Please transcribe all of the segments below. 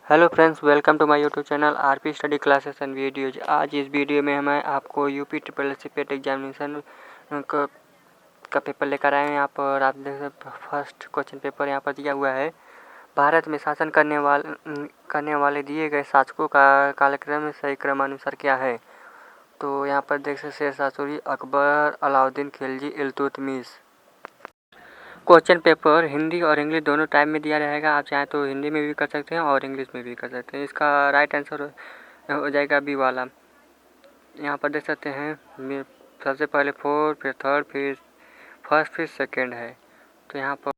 Hello friends, welcome to my YouTube channel RP study classes and videos. आज इस video में मैं आपको UP triple S C PET examination का paper लेकर आए हैं। यहाँ पर आप देख सकते फर्स्ट क्वेश्चन पेपर यहाँ पर दिया हुआ है। भारत में शासन करने वाले दिए गए शासकों का कालक्रम सही क्रमानुसार क्या है। तो यहाँ पर देख सकते शेरशाह सूरी, अकबर, अलाउद्दीन खिलजी, इल्तुतमिश। क्वेश्चन पेपर हिंदी और इंग्लिश दोनों टाइप में दिया रहेगा। आप चाहें तो हिंदी में भी कर सकते हैं और इंग्लिश में भी कर सकते हैं। इसका राइट आंसर हो जाएगा बी वाला। यहाँ पर देख सकते हैं सबसे पहले फोर, फिर थर्ड, फिर फर्स्ट, फिर सेकंड है। तो यहाँ पर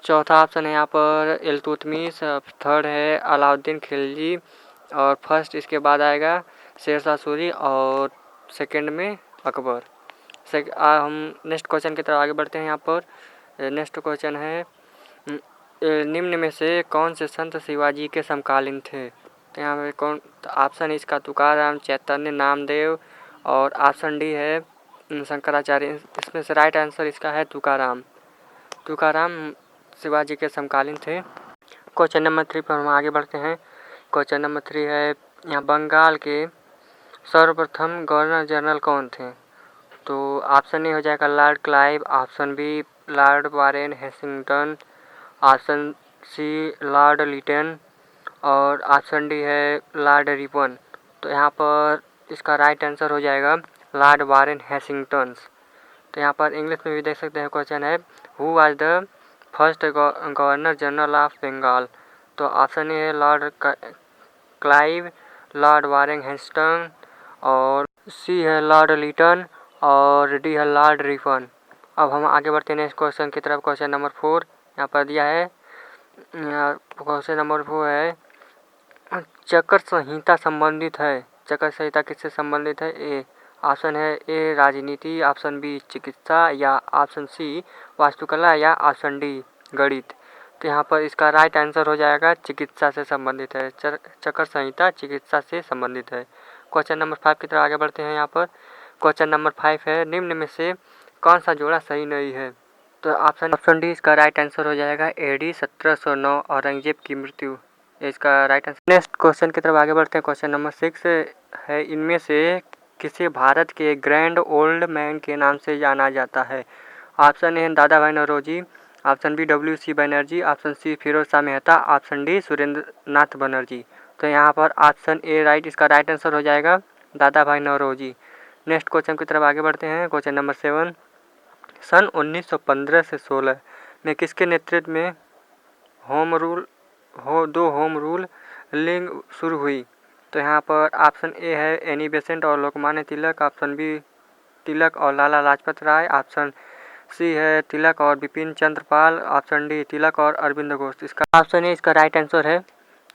चौथा ऑप्शन है यहाँ पर इल्तुतमिश, थर्ड है अलाउद्दीन खिलजी और फर्स्ट इसके बाद आएगा शेरशाह सूरी और सेकंड में अकबर। हम नेक्स्ट क्वेश्चन की तरफ आगे बढ़ते हैं। यहाँ पर नेक्स्ट क्वेश्चन है निम्न में से कौन से संत शिवाजी के समकालीन थे। तो यहाँ पे कौन ऑप्शन इसका तुकाराम, चैतन्य, नामदेव और ऑप्शन डी है शंकराचार्य। इसमें से राइट आंसर इसका है तुकाराम। तुकाराम शिवाजी के समकालीन थे। क्वेश्चन नंबर 3 पर हम आगे बढ़ते हैं। क्वेश्चन नंबर 3 है यहाँ बंगाल के सर्वप्रथम गवर्नर जनरल कौन थे। तो ऑप्शन ए हो जाएगा Lord Clive, option B Lord Warren Hastings, option C Lord Lytton और ऑप्शन डी है लॉर्ड रिपन। तो यहाँ पर इसका राइट आंसर हो जाएगा लॉर्ड वारेन हेस्टिंग्टन। तो यहाँ पर इंग्लिश में भी देख सकते हैं क्वेश्चन है who was the first governor general of Bengal. तो ऑप्शन ए है Lord Clive, Lord Warren Hastings और सी है लॉर्ड लिटन और डी है लॉर्ड रिपन। अब हम आगे बढ़ते हैं नेक्स्ट क्वेश्चन की तरफ। क्वेश्चन नंबर 4 यहाँ पर दिया है। क्वेश्चन नंबर 4 है चक्र संहिता संबंधित है। चक्र संहिता किससे संबंधित है। ए ऑप्शन है ए राजनीति, ऑप्शन बी चिकित्सा या ऑप्शन सी वास्तुकला या ऑप्शन डी गणित। तो यहाँ पर इसका राइट आंसर हो जाएगा चिकित्सा से संबंधित है। चक्र संहिता चिकित्सा से संबंधित है। क्वेश्चन नंबर 5 की तरफ आगे बढ़ते हैं। यहाँ पर क्वेश्चन नंबर 5 है निम्न में से कौन सा जोड़ा सही नहीं है। तो ऑप्शन डी इसका राइट आंसर हो जाएगा एडी 1709 औरंगजेब की मृत्यु, इसका राइट आंसर। नेक्स्ट क्वेश्चन की तरफ आगे बढ़ते हैं। क्वेश्चन नंबर 6 है इनमें से किसे भारत के ग्रैंड ओल्ड मैन के नाम से जाना जाता है। Option A Dadabhai Naoroji, option B WC Banerjee, option C Pherozeshah Mehta, option D Surendranath Banerjee. तो यहाँ पर ऑप्शन ए राइट इसका राइट आंसर हो जाएगा दादा भाई नौरोजी। नेक्स्ट क्वेश्चन की तरफ आगे बढ़ते हैं। क्वेश्चन नंबर 7 सन 1915 से 16 में किसके नेतृत्व में होम रूल लिंग शुरू हुई। तो यहाँ पर ऑप्शन ए है एनी बेसेंट और लोकमान्य तिलक, ऑप्शन बी तिलक और लाला लाजपत राय, ऑप्शन सी है तिलक और बिपिन चंद्र पाल, ऑप्शन डी तिलक और अरविंद घोष। इसका ऑप्शन ए इसका राइट आंसर है।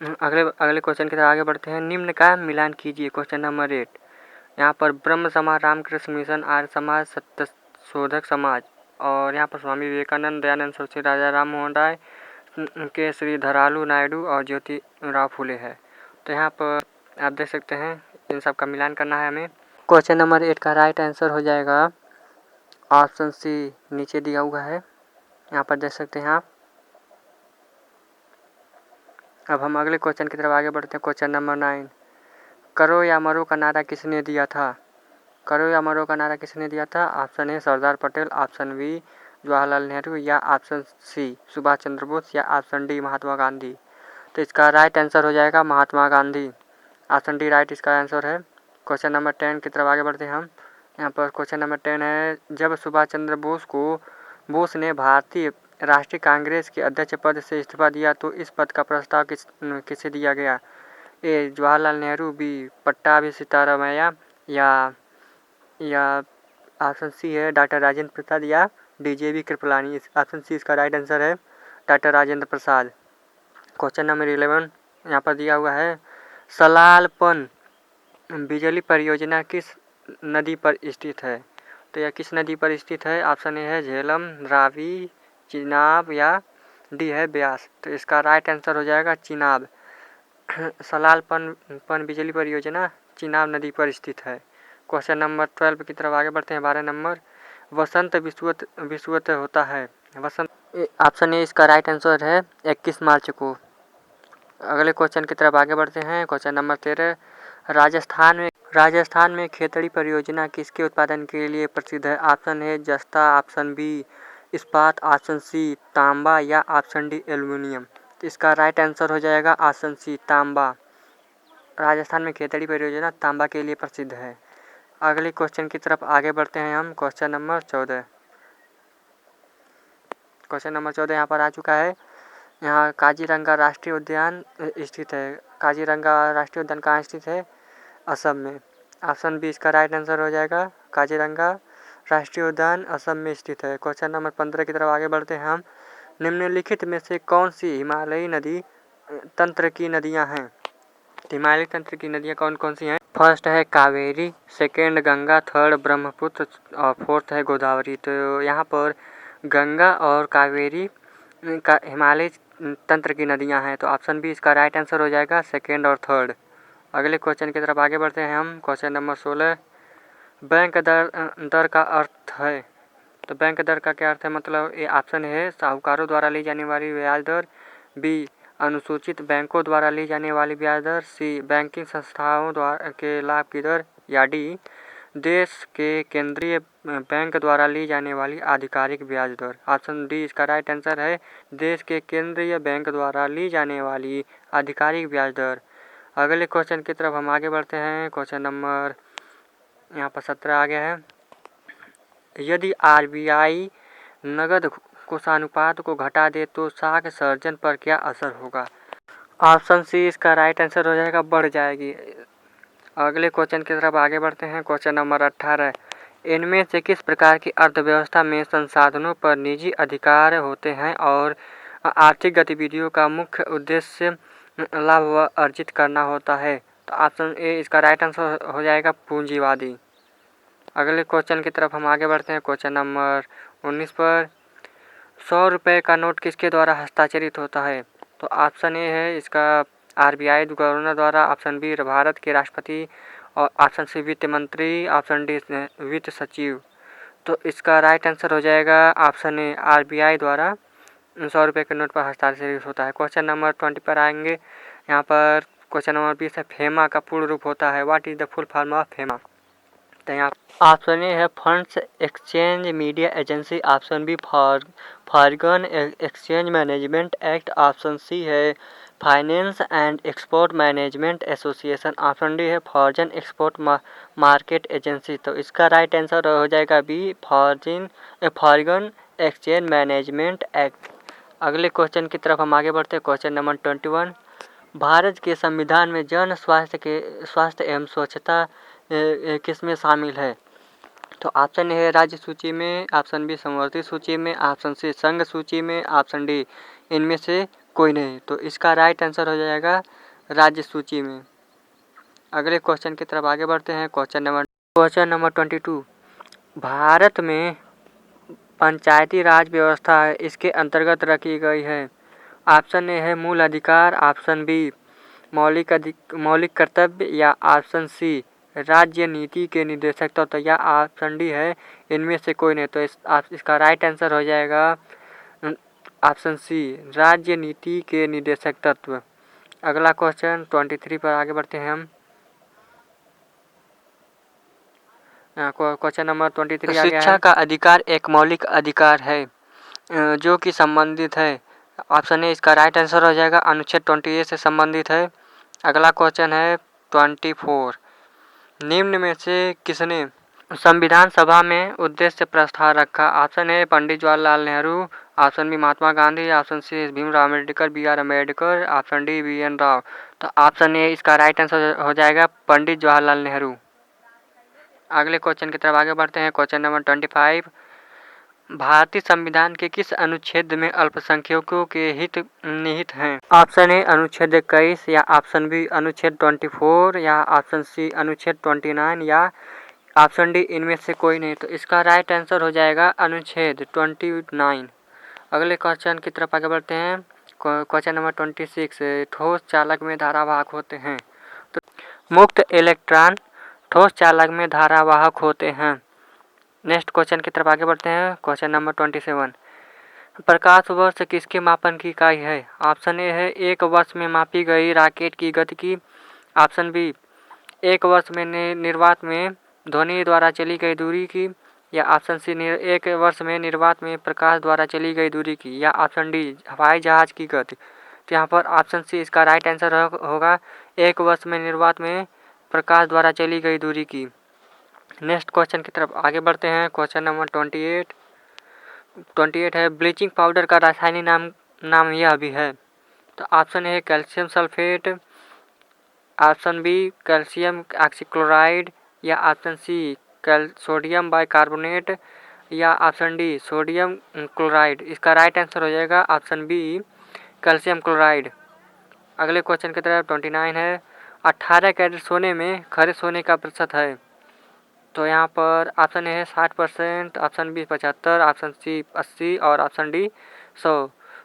अगले क्वेश्चन की तरफ आगे बढ़ते हैं। निम्न का मिलान कीजिए। क्वेश्चन नंबर 8 यहाँ पर ब्रह्म समाज, रामकृष्ण मिशन, आर्य समाज, सत्य शोधक समाज और यहाँ पर स्वामी विवेकानंद, दयानंद सरस्वती, राजा राम मोहन राय के श्रीधरालू नायडू और ज्योतिराव फुले है। तो यहाँ पर आप देख सकते हैं इन सब का मिलान करना है हमें। क्वेश्चन नंबर 8 का राइट आंसर हो जाएगा ऑप्शन सी नीचे दिया हुआ है, यहाँ पर देख सकते हैं आप। अब हम अगले क्वेश्चन की तरफ आगे बढ़ते हैं। क्वेश्चन नंबर 9 करो या मरो का नारा किसने दिया था। करो या मरो का नारा किसने दिया था। Option A Sardar Patel, option B Jawaharlal Nehru या ऑप्शन सी सुभाष चंद्र बोस या ऑप्शन डी महात्मा गांधी। तो इसका राइट आंसर हो जाएगा महात्मा गांधी। ऑप्शन डी राइट इसका आंसर है। क्वेश्चन नंबर 10 की तरफ आगे बढ़ते हैं हम। यहाँ पर क्वेश्चन नंबर 10 है जब सुभाष चंद्र बोस ने भारतीय राष्ट्रीय कांग्रेस के अध्यक्ष पद से इस्तीफा दिया तो इस पद का प्रस्ताव किसे दिया गया। ए जवाहरलाल नेहरू, बी पट्टाभी सिद्धारमैया या ऑप्शन सी है डॉक्टर राजेंद्र प्रसाद या DJV कृपलानी। ऑप्शन सी इसका राइट आंसर है doctor Rajendra Prasad. Question number 11 यहाँ पर दिया हुआ है सलालपन बिजली परियोजना किस नदी पर स्थित है। तो यह किस नदी पर स्थित है। ऑप्शन ए है झेलम, रावी, चिनाब या डी है ब्यास। तो इसका राइट आंसर हो जाएगा चिनाब। सलालपन बिजली परियोजना चिनाब नदी पर स्थित है। क्वेश्चन नंबर 12 की तरफ आगे बढ़ते हैं। 12 नंबर वसंत विषुवत होता है। वसंत ऑप्शन ए इसका राइट आंसर है 21 मार्च को। अगले क्वेश्चन की तरफ आगे बढ़ते हैं। क्वेश्चन नंबर 13, राजस्थान में खेतड़ी परियोजना किसके उत्पादन के लिए प्रसिद्ध है? ऑप्शन ए जस्ता, ऑप्शन बी इस्पात, ऑप्शन सी तांबा या ऑप्शन डी एल्युमिनियम। तो इसका राइट आंसर हो जाएगा ऑप्शन सी तांबा। राजस्थान में खेतड़ी परियोजना तांबा के लिए प्रसिद्ध है। अगले क्वेश्चन की तरफ आगे बढ़ते हैं हम। क्वेश्चन नंबर 14 यहाँ पर आ चुका है। यहाँ काजीरंगा राष्ट्रीय उद्यान स्थित है। काजीरंगा राष्ट्रीय उद्यान कहाँ स्थित है? असम में। ऑप्शन बी इसका राइट आंसर हो जाएगा। काजीरंगा राष्ट्रीय उद्यान असम में स्थित है। क्वेश्चन नंबर 15 की तरफ आगे बढ़ते हैं हम। निम्नलिखित में से कौन सी हिमालयी नदी तंत्र की नदियाँ हैं? हिमालय तंत्र की नदियाँ कौन कौन सी हैं? फर्स्ट है कावेरी, सेकेंड गंगा, थर्ड ब्रह्मपुत्र और फोर्थ है गोदावरी। तो यहाँ पर गंगा और कावेरी का हिमालय तंत्र की नदियाँ हैं। तो ऑप्शन बी इसका राइट आंसर हो जाएगा, सेकेंड और थर्ड। अगले क्वेश्चन की तरफ आगे बढ़ते हैं हम। क्वेश्चन नंबर 16, बैंक दर का अर्थ है। तो बैंक दर का क्या अर्थ है? मतलब ये ऑप्शन है साहूकारों द्वारा ली जाने वाली ब्याज दर, बी अनुसूचित बैंकों द्वारा ली जाने वाली ब्याज दर, सी बैंकिंग संस्थाओं द्वारा के लाभ की दर, या डी देश के केंद्रीय बैंक द्वारा ली जाने वाली आधिकारिक ब्याज दर। ऑप्शन डी इसका राइट आंसर है, देश के केंद्रीय बैंक द्वारा ली जाने वाली आधिकारिक ब्याज दर। अगले क्वेश्चन की तरफ हम आगे बढ़ते हैं। क्वेश्चन नंबर यहाँ पर 17 आ गया है। यदि आरबीआई नगद कोषानुपात को घटा दे तो साख सर्जन पर क्या असर होगा? ऑप्शन सी इसका राइट आंसर हो जाएगा, बढ़ जाएगी। अगले क्वेश्चन की तरफ आगे बढ़ते हैं। क्वेश्चन नंबर 18, इनमें से किस प्रकार की अर्थव्यवस्था में संसाधनों पर निजी अधिकार होते हैं और आर्थिक गतिविधियों का मुख्य उद्देश्य लाभ अर्जित करना होता है? तो ऑप्शन ए इसका राइट आंसर हो जाएगा, पूंजीवादी। अगले क्वेश्चन की तरफ हम आगे बढ़ते हैं। क्वेश्चन नंबर 19 पर 100 रुपये का नोट किसके द्वारा हस्ताक्षरित होता है? तो ऑप्शन ए है इसका आरबीआई गवर्नर द्वारा, ऑप्शन बी भारत के राष्ट्रपति और ऑप्शन सी वित्त मंत्री, ऑप्शन डी वित्त सचिव। तो इसका राइट आंसर हो जाएगा ऑप्शन ए, आरबीआई द्वारा 100 रुपये के नोट पर हस्ताक्षरित होता है। क्वेश्चन नंबर 20 पर आएंगे। यहाँ पर क्वेश्चन नंबर 20 है, फेमा का पूर्ण रूप होता है। What is the full form of FEMA? तो यहाँ ऑप्शन ए है funds exchange media agency, option B foreign exchange management act, option C है finance and export management association, option D है फॉरेन एक्सपोर्ट मार्केट एजेंसी। तो इसका right answer हो जाएगा B, foreign exchange management act. अगले question की तरफ हम आगे बढ़ते हैं। क्वेश्चन नंबर 21, भारत के संविधान में जन स्वास्थ्य एवं स्वच्छता किसमें शामिल है? तो ऑप्शन ए है राज्य सूची में, ऑप्शन बी समवर्ती सूची में, ऑप्शन सी संघ सूची में, ऑप्शन डी इनमें से कोई नहीं। तो इसका राइट आंसर हो जाएगा राज्य सूची में। अगले क्वेश्चन की तरफ आगे बढ़ते हैं। क्वेश्चन नंबर 22, भारत में पंचायती राज व्यवस्था इसके अंतर्गत रखी गई है। ऑप्शन ए है मूल अधिकार, ऑप्शन बी मौलिक कर्तव्य, या ऑप्शन सी राज्य नीति के निर्देशक तत्व, या ऑप्शन डी है इनमें से कोई नहीं। तो इसका राइट आंसर हो जाएगा ऑप्शन सी, राज्य नीति के निर्देशक तत्व। अगला क्वेश्चन 23 पर आगे बढ़ते हैं हम। क्वेश्चन नंबर 23 आ गया है। शिक्षा का अधिकार एक मौलिक अधिकार है जो कि संबंधित है। ऑप्शन ए इसका राइट आंसर हो जाएगा, अनुच्छेद 28 से संबंधित है। अगला क्वेश्चन है 24, निम्न में से किसने संविधान सभा में उद्देश्य प्रस्ताव रखा? Option A Pandit Jawaharlal Nehru, option B Mahatma Gandhi, option C Bhimrao Ambedkar, B R. Ambedkar, option D B N. Rao. तो ऑप्शन ए इसका राइट आंसर हो जाएगा, पंडित जवाहरलाल नेहरू। अगले क्वेश्चन की तरफ आगे बढ़ते हैं। क्वेश्चन नंबर 25, भारतीय संविधान के किस अनुच्छेद में अल्पसंख्यकों के हित निहित हैं? ऑप्शन ए अनुच्छेद 21, या ऑप्शन बी अनुच्छेद 24, या ऑप्शन सी अनुच्छेद 29, या ऑप्शन डी इनमें से कोई नहीं। तो इसका राइट आंसर हो जाएगा अनुच्छेद 29। अगले क्वेश्चन की तरफ आगे बढ़ते हैं। क्वेश्चन नंबर 26, ठोस चालक में धारावाहक होते हैं। तो मुक्त इलेक्ट्रॉन ठोस चालक में धारावाहक होते हैं। नेक्स्ट क्वेश्चन की तरफ आगे बढ़ते हैं। क्वेश्चन नंबर 27, प्रकाश वर्ष किसके मापन की इकाई है? ऑप्शन ए है 1 वर्ष में मापी गई रॉकेट की गति की। ऑप्शन बी 1 वर्ष में निर्वात में ध्वनि द्वारा चली गई दूरी की। या ऑप्शन सी 1 वर्ष में निर्वात में प्रकाश द्वारा चली गई दूरी की। या ऑप्शन डी हवाई जहाज की गति। तो यहाँ पर ऑप्शन सी इसका राइट आंसर होगा 1 वर्ष में निर्वात में प्रकाश द्वारा चली गई दूरी की। नेक्स्ट क्वेश्चन की तरफ आगे बढ़ते हैं। क्वेश्चन नंबर 28 है ब्लीचिंग पाउडर का रासायनिक नाम यह भी है। तो option A calcium sulphate, option B calcium oxychloride, या ऑप्शन सी सोडियम बाइकार्बोनेट, या ऑप्शन डी सोडियम क्लोराइड। इसका राइट आंसर हो जाएगा ऑप्शन बी कैल्शियम क्लोराइड। अगले क्वेश्चन की तरफ 29 है 18 कैरेट सोने में खरे सोने का प्रतिशत है। तो यहाँ पर ऑप्शन ए है 60%, ऑप्शन बी 75, ऑप्शन सी 80 और ऑप्शन डी 100।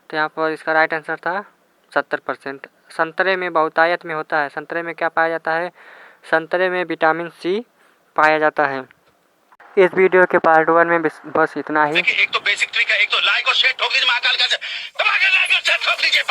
तो यहाँ पर इसका राइट आंसर था 70%। संतरे में बहुतायत में होता है। संतरे में क्या पाया जाता है? संतरे में विटामिन सी पाया जाता है। इस वीडियो के पार्ट 1 में बस इतना ही। एक तो बेसिक ट्रिक है, एक तो लाइक और शेयर ठोक लीजिए महाकाल का, दबा के लाइक और शेयर ठोक लीजिए।